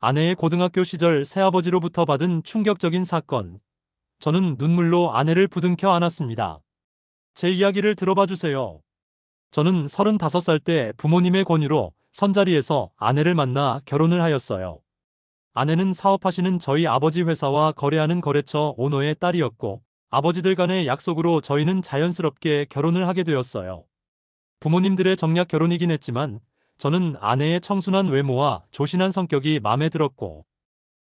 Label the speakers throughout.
Speaker 1: 아내의 고등학교 시절 새아버지로부터 받은 충격적인 사건. 저는 눈물로 아내를 부둥켜 안았습니다. 제 이야기를 들어봐 주세요. 저는 35살 때 부모님의 권유로 선자리에서 아내를 만나 결혼을 하였어요. 아내는 사업하시는 저희 아버지 회사와 거래하는 거래처 오너의 딸이었고, 아버지들 간의 약속으로 저희는 자연스럽게 결혼을 하게 되었어요. 부모님들의 정략 결혼이긴 했지만, 저는 아내의 청순한 외모와 조신한 성격이 마음에 들었고,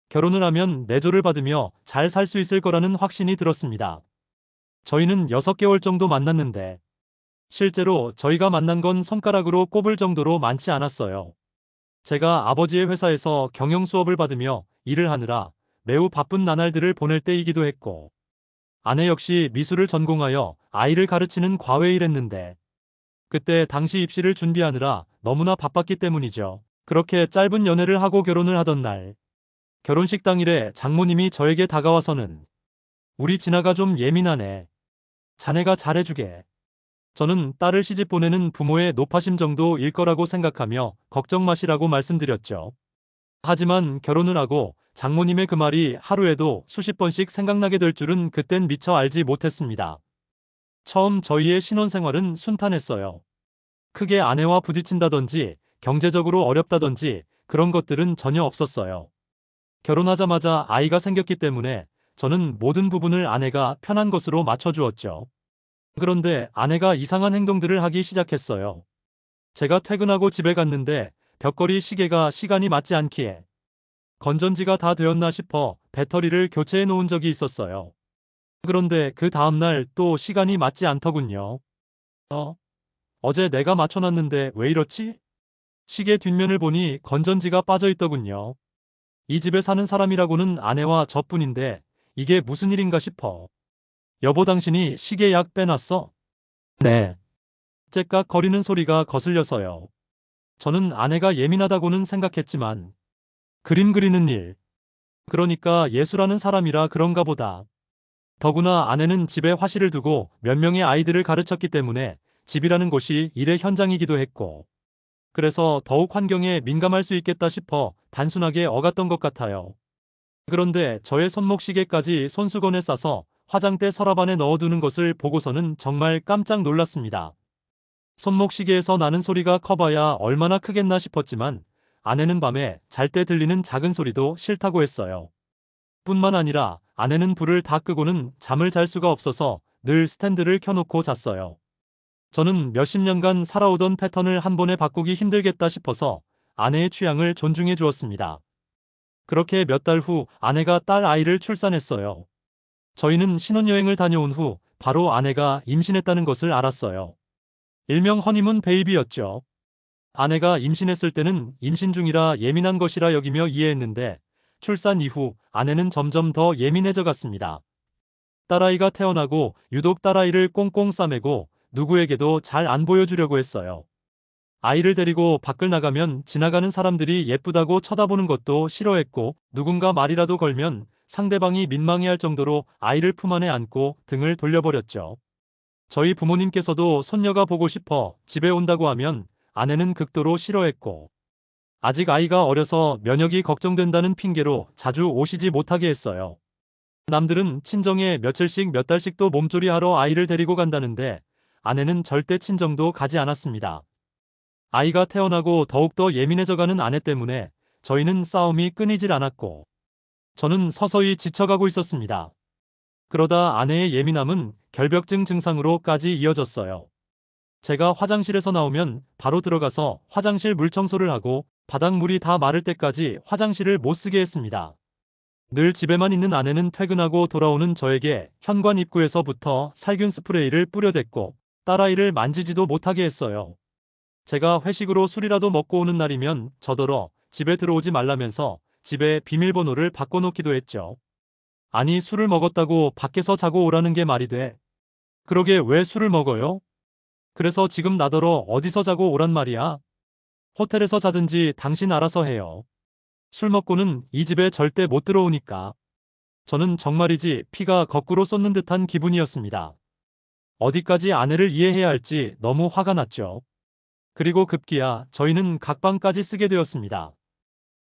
Speaker 1: 결혼을 하면 내조를 받으며 잘 살 수 있을 거라는 확신이 들었습니다. 저희는 6개월 정도 만났는데, 실제로 저희가 만난 건 손가락으로 꼽을 정도로 많지 않았어요. 제가 아버지의 회사에서 경영 수업을 받으며 일을 하느라 매우 바쁜 나날들을 보낼 때이기도 했고, 아내 역시 미술을 전공하여 아이를 가르치는 과외 일했는데, 그때 당시 입시를 준비하느라 너무나 바빴기 때문이죠. 그렇게 짧은 연애를 하고 결혼을 하던 날, 결혼식 당일에 장모님이 저에게 다가와서는 "우리 진아가 좀 예민하네. 자네가 잘해주게." 저는 딸을 시집 보내는 부모의 노파심 정도일 거라고 생각하며 걱정 마시라고 말씀드렸죠. 하지만 결혼을 하고 장모님의 그 말이 하루에도 수십 번씩 생각나게 될 줄은 그땐 미처 알지 못했습니다. 처음 저희의 신혼생활은 순탄했어요. 크게 아내와 부딪힌다든지 경제적으로 어렵다든지 그런 것들은 전혀 없었어요. 결혼하자마자 아이가 생겼기 때문에 저는 모든 부분을 아내가 편한 것으로 맞춰주었죠. 그런데 아내가 이상한 행동들을 하기 시작했어요. 제가 퇴근하고 집에 갔는데 벽걸이 시계가 시간이 맞지 않기에 건전지가 다 되었나 싶어 배터리를 교체해 놓은 적이 있었어요. 그런데 그 다음날 또 시간이 맞지 않더군요. 어? 어제 내가 맞춰놨는데 왜 이렇지? 시계 뒷면을 보니 건전지가 빠져 있더군요. 이 집에 사는 사람이라고는 아내와 저뿐인데 이게 무슨 일인가 싶어. "여보, 당신이 시계 약 빼놨어?" "네." 째깍 거리는 소리가 거슬려서요. 저는 아내가 예민하다고는 생각했지만, 그림 그리는 일, 그러니까 예술하는 사람이라 그런가 보다. 더구나 아내는 집에 화실을 두고 몇 명의 아이들을 가르쳤기 때문에 집이라는 곳이 일의 현장이기도 했고, 그래서 더욱 환경에 민감할 수 있겠다 싶어 단순하게 어갔던 것 같아요. 그런데 저의 손목시계까지 손수건에 싸서 화장대 서랍 안에 넣어두는 것을 보고서는 정말 깜짝 놀랐습니다. 손목시계에서 나는 소리가 커봐야 얼마나 크겠나 싶었지만, 아내는 밤에 잘 때 들리는 작은 소리도 싫다고 했어요. 뿐만 아니라 아내는 불을 다 끄고는 잠을 잘 수가 없어서 늘 스탠드를 켜놓고 잤어요. 저는 몇십 년간 살아오던 패턴을 한 번에 바꾸기 힘들겠다 싶어서 아내의 취향을 존중해 주었습니다. 그렇게 몇 달 후 아내가 딸 아이를 출산했어요. 저희는 신혼여행을 다녀온 후 바로 아내가 임신했다는 것을 알았어요. 일명 허니문 베이비였죠. 아내가 임신했을 때는 임신 중이라 예민한 것이라 여기며 이해했는데, 출산 이후 아내는 점점 더 예민해져 갔습니다. 딸아이가 태어나고 유독 딸아이를 꽁꽁 싸매고 누구에게도 잘 안 보여주려고 했어요. 아이를 데리고 밖을 나가면 지나가는 사람들이 예쁘다고 쳐다보는 것도 싫어했고, 누군가 말이라도 걸면 상대방이 민망해할 정도로 아이를 품 안에 안고 등을 돌려버렸죠. 저희 부모님께서도 손녀가 보고 싶어 집에 온다고 하면 아내는 극도로 싫어했고, 아직 아이가 어려서 면역이 걱정된다는 핑계로 자주 오시지 못하게 했어요. 남들은 친정에 며칠씩 몇 달씩도 몸조리하러 아이를 데리고 간다는데, 아내는 절대 친정도 가지 않았습니다. 아이가 태어나고 더욱더 예민해져가는 아내 때문에 저희는 싸움이 끊이질 않았고, 저는 서서히 지쳐가고 있었습니다. 그러다 아내의 예민함은 결벽증 증상으로까지 이어졌어요. 제가 화장실에서 나오면 바로 들어가서 화장실 물 청소를 하고 바닥물이 다 마를 때까지 화장실을 못 쓰게 했습니다. 늘 집에만 있는 아내는 퇴근하고 돌아오는 저에게 현관 입구에서부터 살균 스프레이를 뿌려댔고 딸아이를 만지지도 못하게 했어요. 제가 회식으로 술이라도 먹고 오는 날이면 저더러 집에 들어오지 말라면서 집에 비밀번호를 바꿔놓기도 했죠. 아니, 술을 먹었다고 밖에서 자고 오라는 게 말이 돼? 그러게 왜 술을 먹어요? 그래서 지금 나더러 어디서 자고 오란 말이야? 호텔에서 자든지 당신 알아서 해요. 술 먹고는 이 집에 절대 못 들어오니까. 저는 정말이지 피가 거꾸로 쏟는 듯한 기분이었습니다. 어디까지 아내를 이해해야 할지 너무 화가 났죠. 그리고 급기야 저희는 각방까지 쓰게 되었습니다.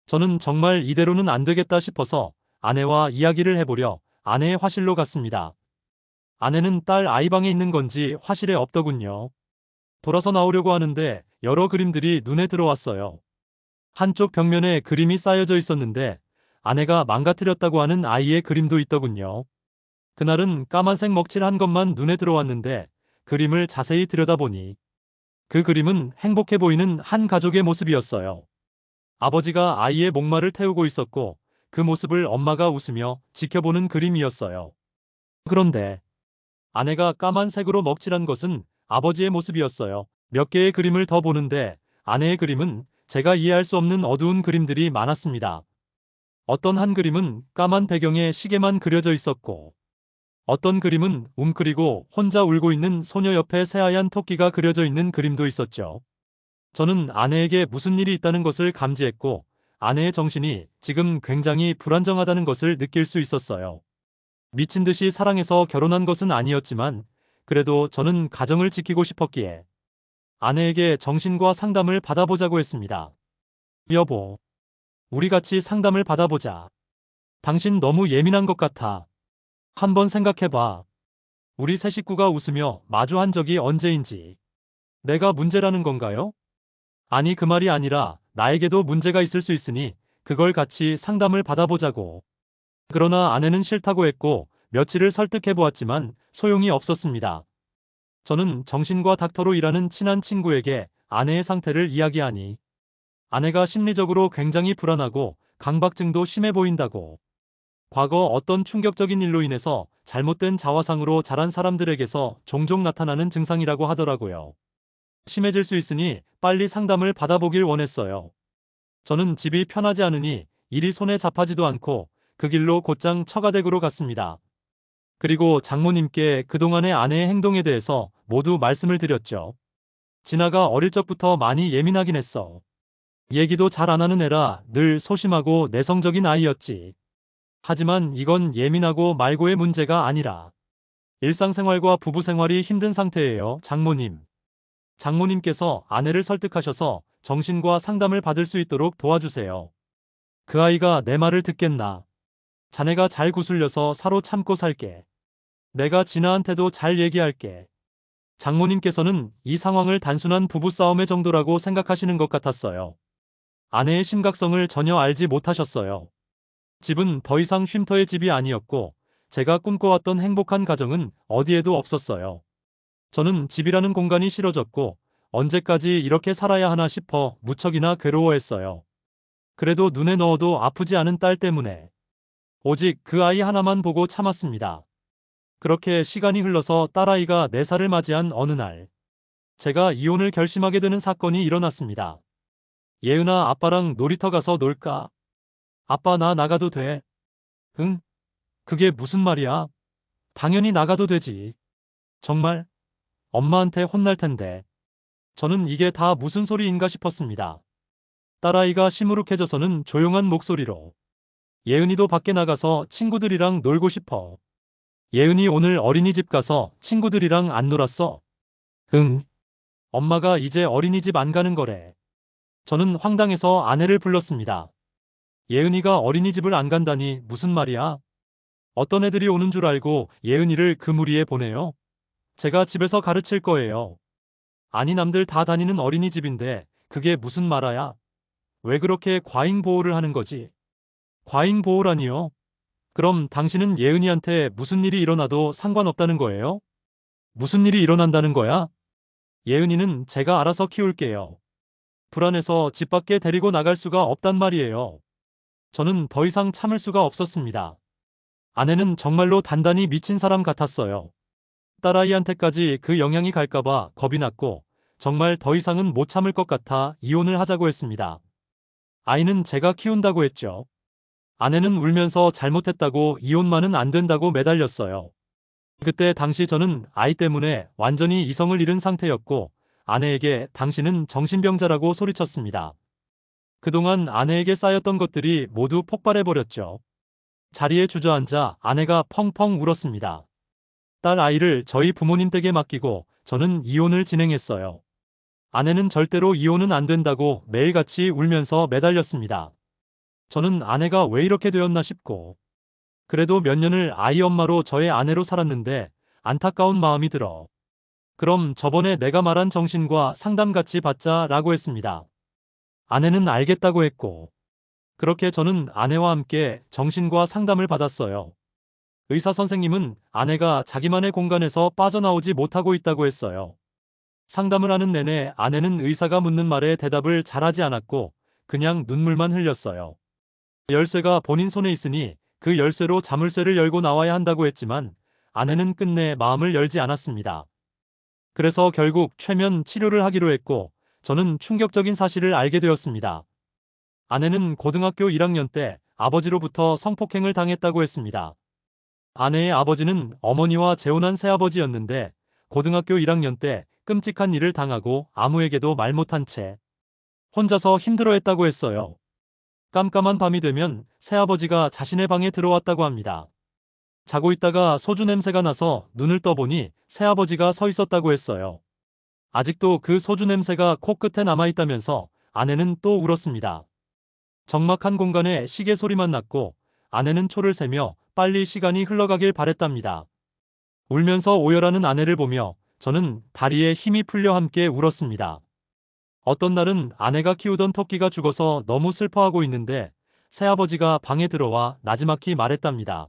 Speaker 1: 저는 정말 이대로는 안 되겠다 싶어서 아내와 이야기를 해보려 아내의 화실로 갔습니다. 아내는 딸 아이방에 있는 건지 화실에 없더군요. 돌아서 나오려고 하는데 여러 그림들이 눈에 들어왔어요. 한쪽 벽면에 그림이 쌓여져 있었는데 아내가 망가뜨렸다고 하는 아이의 그림도 있더군요. 그날은 까만색 먹칠한 것만 눈에 들어왔는데 그림을 자세히 들여다보니 그 그림은 행복해 보이는 한 가족의 모습이었어요. 아버지가 아이의 목마를 태우고 있었고 그 모습을 엄마가 웃으며 지켜보는 그림이었어요. 그런데 아내가 까만색으로 먹칠한 것은 아버지의 모습이었어요. 몇 개의 그림을 더 보는데 아내의 그림은 제가 이해할 수 없는 어두운 그림들이 많았습니다. 어떤 한 그림은 까만 배경에 시계만 그려져 있었고 어떤 그림은 웅크리고 혼자 울고 있는 소녀 옆에 새하얀 토끼가 그려져 있는 그림도 있었죠. 저는 아내에게 무슨 일이 있다는 것을 감지했고 아내의 정신이 지금 굉장히 불안정하다는 것을 느낄 수 있었어요. 미친 듯이 사랑해서 결혼한 것은 아니었지만 그래도 저는 가정을 지키고 싶었기에 아내에게 정신과 상담을 받아보자고 했습니다. 여보, 우리 같이 상담을 받아보자. 당신 너무 예민한 것 같아. 한번 생각해봐. 우리 세 식구가 웃으며 마주한 적이 언제인지. 내가 문제라는 건가요? 아니, 그 말이 아니라 나에게도 문제가 있을 수 있으니 그걸 같이 상담을 받아보자고. 그러나 아내는 싫다고 했고 며칠을 설득해보았지만 소용이 없었습니다. 저는 정신과 닥터로 일하는 친한 친구에게 아내의 상태를 이야기하니 아내가 심리적으로 굉장히 불안하고 강박증도 심해 보인다고. 과거 어떤 충격적인 일로 인해서 잘못된 자화상으로 자란 사람들에게서 종종 나타나는 증상이라고 하더라고요. 심해질 수 있으니 빨리 상담을 받아보길 원했어요. 저는 집이 편하지 않으니 일이 손에 잡하지도 않고 그 길로 곧장 처가댁으로 갔습니다. 그리고 장모님께 그동안의 아내의 행동에 대해서 모두 말씀을 드렸죠. 진아가 어릴 적부터 많이 예민하긴 했어. 얘기도 잘 안 하는 애라 늘 소심하고 내성적인 아이였지. 하지만 이건 예민하고 말고의 문제가 아니라 일상생활과 부부생활이 힘든 상태예요, 장모님. 장모님께서 아내를 설득하셔서 정신과 상담을 받을 수 있도록 도와주세요. 그 아이가 내 말을 듣겠나? 자네가 잘 구슬려서 사로 참고 살게. 내가 진아한테도 잘 얘기할게. 장모님께서는 이 상황을 단순한 부부싸움의 정도라고 생각하시는 것 같았어요. 아내의 심각성을 전혀 알지 못하셨어요. 집은 더 이상 쉼터의 집이 아니었고 제가 꿈꿔왔던 행복한 가정은 어디에도 없었어요. 저는 집이라는 공간이 싫어졌고 언제까지 이렇게 살아야 하나 싶어 무척이나 괴로워했어요. 그래도 눈에 넣어도 아프지 않은 딸 때문에 오직 그 아이 하나만 보고 참았습니다. 그렇게 시간이 흘러서 딸아이가 4살을 맞이한 어느 날 제가 이혼을 결심하게 되는 사건이 일어났습니다. 예은아, 아빠랑 놀이터 가서 놀까? 아빠, 나 나가도 돼? 응? 그게 무슨 말이야? 당연히 나가도 되지. 정말? 엄마한테 혼날 텐데. 저는 이게 다 무슨 소리인가 싶었습니다. 딸아이가 시무룩해져서는 조용한 목소리로 예은이도 밖에 나가서 친구들이랑 놀고 싶어. 예은이 오늘 어린이집 가서 친구들이랑 안 놀았어? 응. 엄마가 이제 어린이집 안 가는 거래. 저는 황당해서 아내를 불렀습니다. 예은이가 어린이집을 안 간다니 무슨 말이야? 어떤 애들이 오는 줄 알고 예은이를 그 무리에 보내요? 제가 집에서 가르칠 거예요. 아니, 남들 다 다니는 어린이집인데 그게 무슨 말아야? 왜 그렇게 과잉 보호를 하는 거지? 과잉 보호라니요? 그럼 당신은 예은이한테 무슨 일이 일어나도 상관없다는 거예요? 무슨 일이 일어난다는 거야? 예은이는 제가 알아서 키울게요. 불안해서 집 밖에 데리고 나갈 수가 없단 말이에요. 저는 더 이상 참을 수가 없었습니다. 아내는 정말로 단단히 미친 사람 같았어요. 딸아이한테까지 그 영향이 갈까봐 겁이 났고 정말 더 이상은 못 참을 것 같아 이혼을 하자고 했습니다. 아이는 제가 키운다고 했죠. 아내는 울면서 잘못했다고 이혼만은 안 된다고 매달렸어요. 그때 당시 저는 아이 때문에 완전히 이성을 잃은 상태였고 아내에게 당신은 정신병자라고 소리쳤습니다. 그동안 아내에게 쌓였던 것들이 모두 폭발해버렸죠. 자리에 주저앉아 아내가 펑펑 울었습니다. 딸 아이를 저희 부모님 댁에 맡기고 저는 이혼을 진행했어요. 아내는 절대로 이혼은 안 된다고 매일같이 울면서 매달렸습니다. 저는 아내가 왜 이렇게 되었나 싶고, 그래도 몇 년을 아이 엄마로 저의 아내로 살았는데 안타까운 마음이 들어. 그럼 저번에 내가 말한 정신과 상담 같이 받자라고 했습니다. 아내는 알겠다고 했고, 그렇게 저는 아내와 함께 정신과 상담을 받았어요. 의사 선생님은 아내가 자기만의 공간에서 빠져나오지 못하고 있다고 했어요. 상담을 하는 내내 아내는 의사가 묻는 말에 대답을 잘하지 않았고 그냥 눈물만 흘렸어요. 열쇠가 본인 손에 있으니 그 열쇠로 자물쇠를 열고 나와야 한다고 했지만 아내는 끝내 마음을 열지 않았습니다. 그래서 결국 최면 치료를 하기로 했고 저는 충격적인 사실을 알게 되었습니다. 아내는 고등학교 1학년 때 아버지로부터 성폭행을 당했다고 했습니다. 아내의 아버지는 어머니와 재혼한 새아버지였는데 고등학교 1학년 때 끔찍한 일을 당하고 아무에게도 말 못한 채 혼자서 힘들어했다고 했어요. 깜깜한 밤이 되면 새아버지가 자신의 방에 들어왔다고 합니다. 자고 있다가 소주 냄새가 나서 눈을 떠보니 새아버지가 서 있었다고 했어요. 아직도 그 소주 냄새가 코끝에 남아있다면서 아내는 또 울었습니다. 적막한 공간에 시계 소리만 났고 아내는 초를 세며 빨리 시간이 흘러가길 바랬답니다. 울면서 오열하는 아내를 보며 저는 다리에 힘이 풀려 함께 울었습니다. 어떤 날은 아내가 키우던 토끼가 죽어서 너무 슬퍼하고 있는데 새아버지가 방에 들어와 나지막히 말했답니다.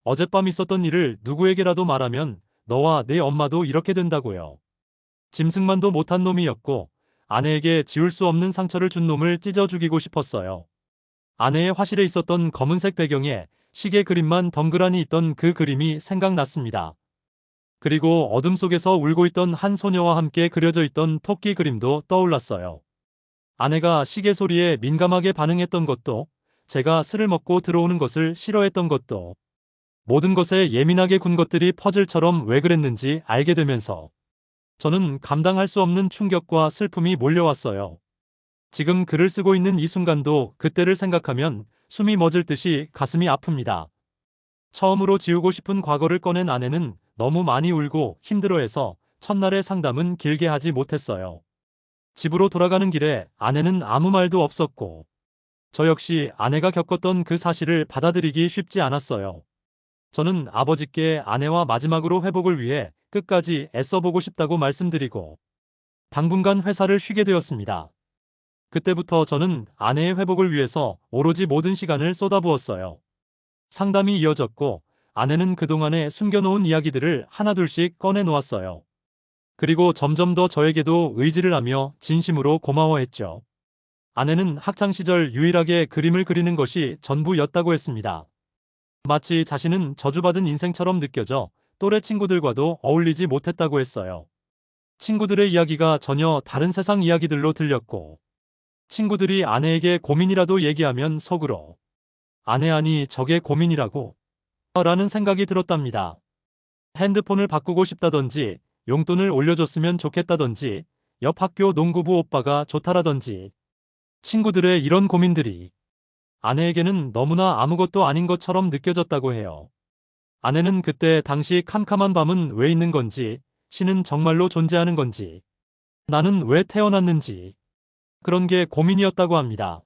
Speaker 1: 어젯밤 있었던 일을 누구에게라도 말하면 너와 내 엄마도 이렇게 된다고요. 짐승만도 못한 놈이었고 아내에게 지울 수 없는 상처를 준 놈을 찢어 죽이고 싶었어요. 아내의 화실에 있었던 검은색 배경에 시계 그림만 덩그러니 있던 그 그림이 생각났습니다. 그리고 어둠 속에서 울고 있던 한 소녀와 함께 그려져 있던 토끼 그림도 떠올랐어요. 아내가 시계 소리에 민감하게 반응했던 것도, 제가 술을 먹고 들어오는 것을 싫어했던 것도, 모든 것에 예민하게 군 것들이 퍼즐처럼 왜 그랬는지 알게 되면서 저는 감당할 수 없는 충격과 슬픔이 몰려왔어요. 지금 글을 쓰고 있는 이 순간도 그때를 생각하면 숨이 멎을 듯이 가슴이 아픕니다. 처음으로 지우고 싶은 과거를 꺼낸 아내는 너무 많이 울고 힘들어해서 첫날의 상담은 길게 하지 못했어요. 집으로 돌아가는 길에 아내는 아무 말도 없었고 저 역시 아내가 겪었던 그 사실을 받아들이기 쉽지 않았어요. 저는 아버지께 아내와 마지막으로 회복을 위해 끝까지 애써보고 싶다고 말씀드리고 당분간 회사를 쉬게 되었습니다. 그때부터 저는 아내의 회복을 위해서 오로지 모든 시간을 쏟아부었어요. 상담이 이어졌고 아내는 그동안에 숨겨놓은 이야기들을 하나둘씩 꺼내놓았어요. 그리고 점점 더 저에게도 의지를 하며 진심으로 고마워했죠. 아내는 학창시절 유일하게 그림을 그리는 것이 전부였다고 했습니다. 마치 자신은 저주받은 인생처럼 느껴져 또래 친구들과도 어울리지 못했다고 했어요. 친구들의 이야기가 전혀 다른 세상 이야기들로 들렸고 친구들이 아내에게 고민이라도 얘기하면 속으로 아내 아니 저게 고민이라고 라는 생각이 들었답니다. 핸드폰을 바꾸고 싶다던지 용돈을 올려줬으면 좋겠다던지 옆 학교 농구부 오빠가 좋다라던지 친구들의 이런 고민들이 아내에게는 너무나 아무것도 아닌 것처럼 느껴졌다고 해요. 아내는 그때 당시 캄캄한 밤은 왜 있는 건지, 신은 정말로 존재하는 건지, 나는 왜 태어났는지 그런 게 고민이었다고 합니다.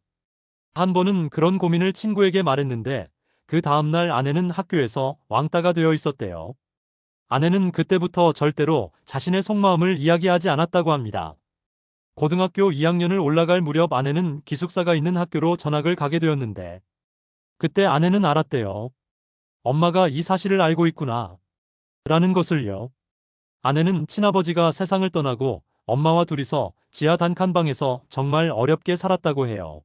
Speaker 1: 한 번은 그런 고민을 친구에게 말했는데 그 다음날 아내는 학교에서 왕따가 되어 있었대요. 아내는 그때부터 절대로 자신의 속마음을 이야기하지 않았다고 합니다. 고등학교 2학년을 올라갈 무렵 아내는 기숙사가 있는 학교로 전학을 가게 되었는데 그때 아내는 알았대요. 엄마가 이 사실을 알고 있구나 라는 것을요. 아내는 친아버지가 세상을 떠나고 엄마와 둘이서 지하 단칸방에서 정말 어렵게 살았다고 해요.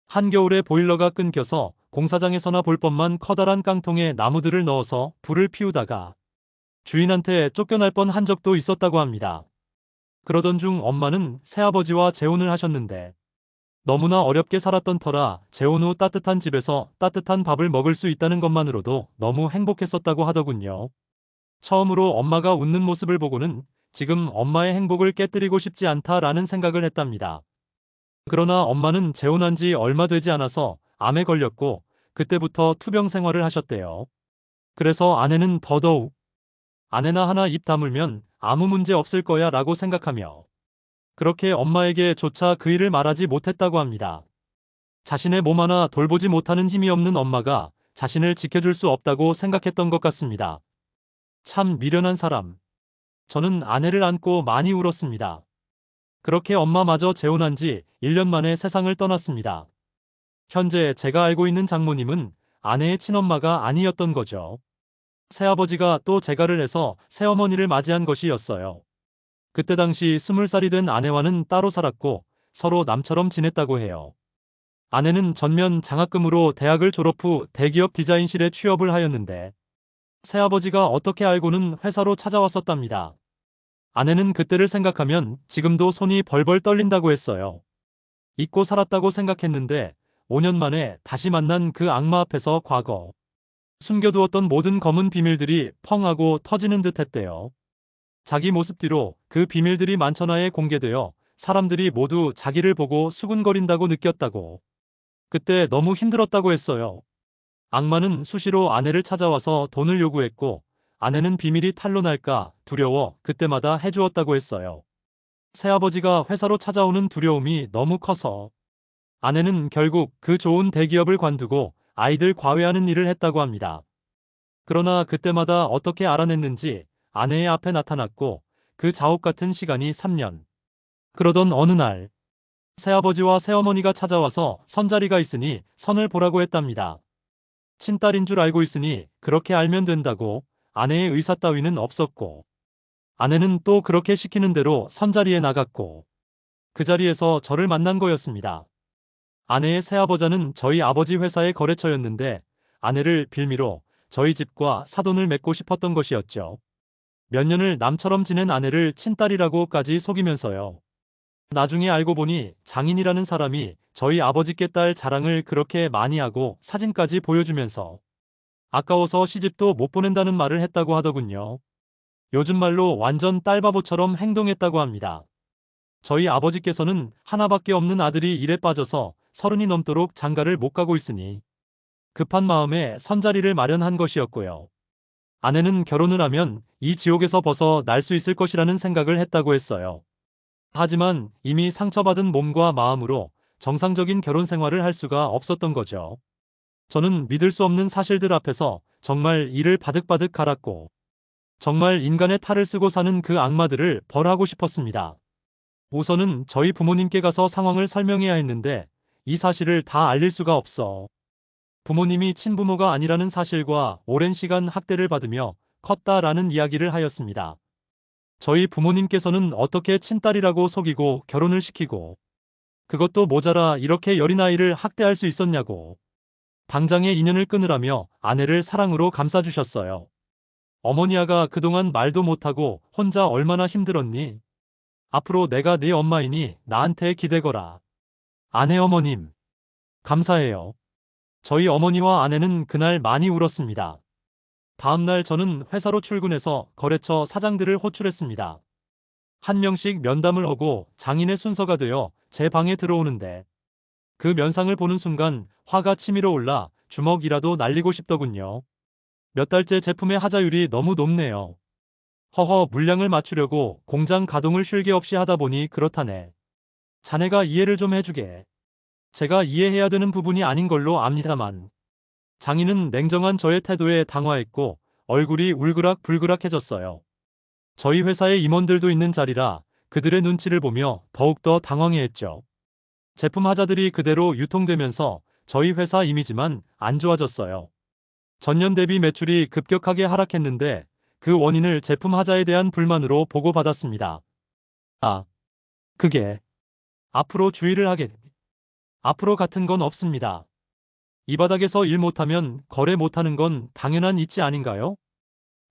Speaker 1: 한겨울에 보일러가 끊겨서 공사장에서나 볼 법만 커다란 깡통에 나무들을 넣어서 불을 피우다가 주인한테 쫓겨날 뻔한 적도 있었다고 합니다. 그러던 중 엄마는 새아버지와 재혼을 하셨는데 너무나 어렵게 살았던 터라 재혼 후 따뜻한 집에서 따뜻한 밥을 먹을 수 있다는 것만으로도 너무 행복했었다고 하더군요. 처음으로 엄마가 웃는 모습을 보고는 지금 엄마의 행복을 깨뜨리고 싶지 않다라는 생각을 했답니다. 그러나 엄마는 재혼한 지 얼마 되지 않아서 암에 걸렸고 그때부터 투병 생활을 하셨대요. 그래서 아내는 더더욱 아내나 하나 입 다물면 아무 문제 없을 거야 라고 생각하며 그렇게 엄마에게 조차 그 일을 말하지 못했다고 합니다. 자신의 몸 하나 돌보지 못하는 힘이 없는 엄마가 자신을 지켜줄 수 없다고 생각했던 것 같습니다. 참 미련한 사람. 저는 아내를 안고 많이 울었습니다. 그렇게 엄마마저 재혼한 지 1년 만에 세상을 떠났습니다. 현재 제가 알고 있는 장모님은 아내의 친엄마가 아니었던 거죠. 새아버지가 또 재가를 해서 새어머니를 맞이한 것이었어요. 그때 당시 20살이 된 아내와는 따로 살았고 서로 남처럼 지냈다고 해요. 아내는 전면 장학금으로 대학을 졸업 후 대기업 디자인실에 취업을 하였는데 새아버지가 어떻게 알고는 회사로 찾아왔었답니다. 아내는 그때를 생각하면 지금도 손이 벌벌 떨린다고 했어요. 잊고 살았다고 생각했는데 5년 만에 다시 만난 그 악마 앞에서 과거 숨겨두었던 모든 검은 비밀들이 펑 하고 터지는 듯 했대요. 자기 모습 뒤로 그 비밀들이 만천하에 공개되어 사람들이 모두 자기를 보고 수군거린다고 느꼈다고. 그때 너무 힘들었다고 했어요. 악마는 수시로 아내를 찾아와서 돈을 요구했고 아내는 비밀이 탄로날까 두려워 그때마다 해주었다고 했어요. 새아버지가 회사로 찾아오는 두려움이 너무 커서 아내는 결국 그 좋은 대기업을 관두고 아이들 과외하는 일을 했다고 합니다. 그러나 그때마다 어떻게 알아냈는지 아내의 앞에 나타났고 그 자옥 같은 시간이 3년. 그러던 어느 날 새아버지와 새어머니가 찾아와서 선자리가 있으니 선을 보라고 했답니다. 친딸인 줄 알고 있으니 그렇게 알면 된다고. 아내의 의사 따위는 없었고 아내는 또 그렇게 시키는 대로 선자리에 나갔고 그 자리에서 저를 만난 거였습니다. 아내의 새아버자는 저희 아버지 회사의 거래처였는데 아내를 빌미로 저희 집과 사돈을 맺고 싶었던 것이었죠. 몇 년을 남처럼 지낸 아내를 친딸이라고까지 속이면서요. 나중에 알고 보니 장인이라는 사람이 저희 아버지께 딸 자랑을 그렇게 많이 하고 사진까지 보여주면서 아까워서 시집도 못 보낸다는 말을 했다고 하더군요. 요즘 말로 완전 딸바보처럼 행동했다고 합니다. 저희 아버지께서는 하나밖에 없는 아들이 일에 빠져서 30이 넘도록 장가를 못 가고 있으니 급한 마음에 선자리를 마련한 것이었고요. 아내는 결혼을 하면 이 지옥에서 벗어날 수 있을 것이라는 생각을 했다고 했어요. 하지만 이미 상처받은 몸과 마음으로 정상적인 결혼 생활을 할 수가 없었던 거죠. 저는 믿을 수 없는 사실들 앞에서 정말 이를 바득바득 갈았고 정말 인간의 탈을 쓰고 사는 그 악마들을 벌하고 싶었습니다. 우선은 저희 부모님께 가서 상황을 설명해야 했는데 이 사실을 다 알릴 수가 없어. 부모님이 친부모가 아니라는 사실과 오랜 시간 학대를 받으며 컸다라는 이야기를 하였습니다. 저희 부모님께서는 어떻게 친딸이라고 속이고 결혼을 시키고 그것도 모자라 이렇게 여린 아이를 학대할 수 있었냐고. 당장의 인연을 끊으라며 아내를 사랑으로 감싸주셨어요. 어머니아가 그동안 말도 못하고 혼자 얼마나 힘들었니? 앞으로 내가 네 엄마이니 나한테 기대거라. 아내 어머님, 감사해요. 저희 어머니와 아내는 그날 많이 울었습니다. 다음날 저는 회사로 출근해서 거래처 사장들을 호출했습니다. 한 명씩 면담을 하고 장인의 순서가 되어 제 방에 들어오는데 그 면상을 보는 순간 화가 치밀어 올라 주먹이라도 날리고 싶더군요. 몇 달째 제품의 하자율이 너무 높네요. 허허 물량을 맞추려고 공장 가동을 쉴 게 없이 하다 보니 그렇다네. 자네가 이해를 좀 해주게. 제가 이해해야 되는 부분이 아닌 걸로 압니다만. 장인은 냉정한 저의 태도에 당황했고 얼굴이 울그락불그락해졌어요. 저희 회사에 임원들도 있는 자리라 그들의 눈치를 보며 더욱더 당황해했죠. 제품 하자들이 그대로 유통되면서 저희 회사 이미지만 안 좋아졌어요. 전년 대비 매출이 급격하게 하락했는데 그 원인을 제품 하자에 대한 불만으로 보고받았습니다. 아, 그게 앞으로 주의를 하겠. 앞으로 같은 건 없습니다. 이 바닥에서 일 못하면 거래 못하는 건 당연한 이치 아닌가요?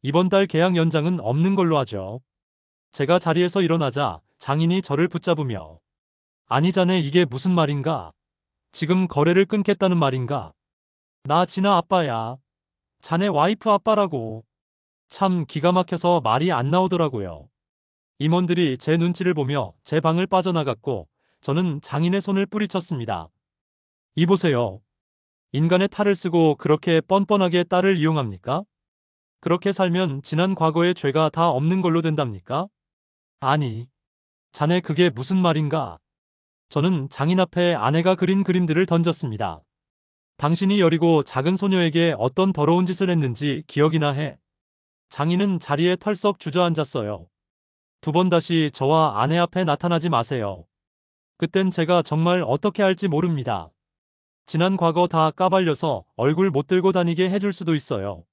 Speaker 1: 이번 달 계약 연장은 없는 걸로 하죠. 제가 자리에서 일어나자 장인이 저를 붙잡으며 아니 자네 이게 무슨 말인가? 지금 거래를 끊겠다는 말인가? 나 진아 아빠야. 자네 와이프 아빠라고. 참 기가 막혀서 말이 안 나오더라고요. 임원들이 제 눈치를 보며 제 방을 빠져나갔고 저는 장인의 손을 뿌리쳤습니다. 이보세요. 인간의 탈을 쓰고 그렇게 뻔뻔하게 딸을 이용합니까? 그렇게 살면 지난 과거의 죄가 다 없는 걸로 된답니까? 아니, 자네 그게 무슨 말인가? 저는 장인 앞에 아내가 그린 그림들을 던졌습니다. 당신이 여리고 작은 소녀에게 어떤 더러운 짓을 했는지 기억이나 해. 장인은 자리에 털썩 주저앉았어요. 두 번 다시 저와 아내 앞에 나타나지 마세요. 그땐 제가 정말 어떻게 할지 모릅니다. 지난 과거 다 까발려서 얼굴 못 들고 다니게 해줄 수도 있어요.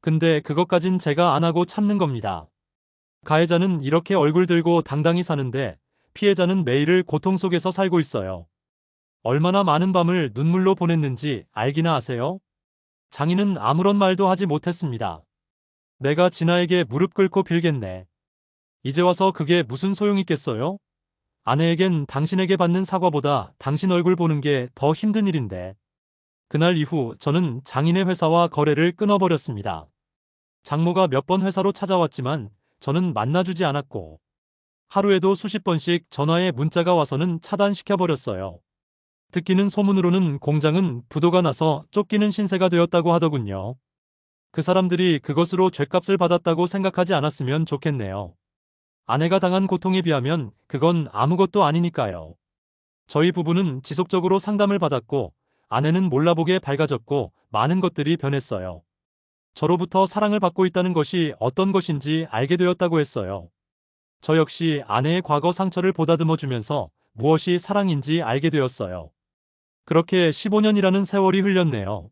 Speaker 1: 근데 그것까진 제가 안 하고 참는 겁니다. 가해자는 이렇게 얼굴 들고 당당히 사는데 피해자는 매일을 고통 속에서 살고 있어요. 얼마나 많은 밤을 눈물로 보냈는지 알기나 아세요? 장인은 아무런 말도 하지 못했습니다. 내가 진아에게 무릎 꿇고 빌겠네. 이제 와서 그게 무슨 소용있겠어요? 아내에겐 당신에게 받는 사과보다 당신 얼굴 보는 게 더 힘든 일인데. 그날 이후 저는 장인의 회사와 거래를 끊어버렸습니다. 장모가 몇 번 회사로 찾아왔지만 저는 만나주지 않았고 하루에도 수십 번씩 전화에 문자가 와서는 차단시켜버렸어요. 듣기는 소문으로는 공장은 부도가 나서 쫓기는 신세가 되었다고 하더군요. 그 사람들이 그것으로 죗값을 받았다고 생각하지 않았으면 좋겠네요. 아내가 당한 고통에 비하면 그건 아무것도 아니니까요. 저희 부부는 지속적으로 상담을 받았고 아내는 몰라보게 밝아졌고 많은 것들이 변했어요. 저로부터 사랑을 받고 있다는 것이 어떤 것인지 알게 되었다고 했어요. 저 역시 아내의 과거 상처를 보다듬어주면서 무엇이 사랑인지 알게 되었어요. 그렇게 15년이라는 세월이 흘렸네요.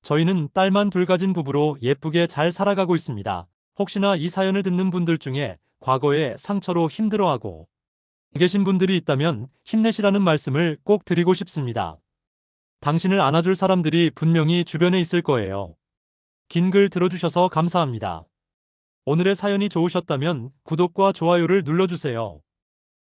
Speaker 1: 저희는 딸만 둘 가진 부부로 예쁘게 잘 살아가고 있습니다. 혹시나 이 사연을 듣는 분들 중에 과거의 상처로 힘들어하고 계신 분들이 있다면 힘내시라는 말씀을 꼭 드리고 싶습니다. 당신을 안아줄 사람들이 분명히 주변에 있을 거예요. 긴 글 들어주셔서 감사합니다. 오늘의 사연이 좋으셨다면 구독과 좋아요를 눌러주세요.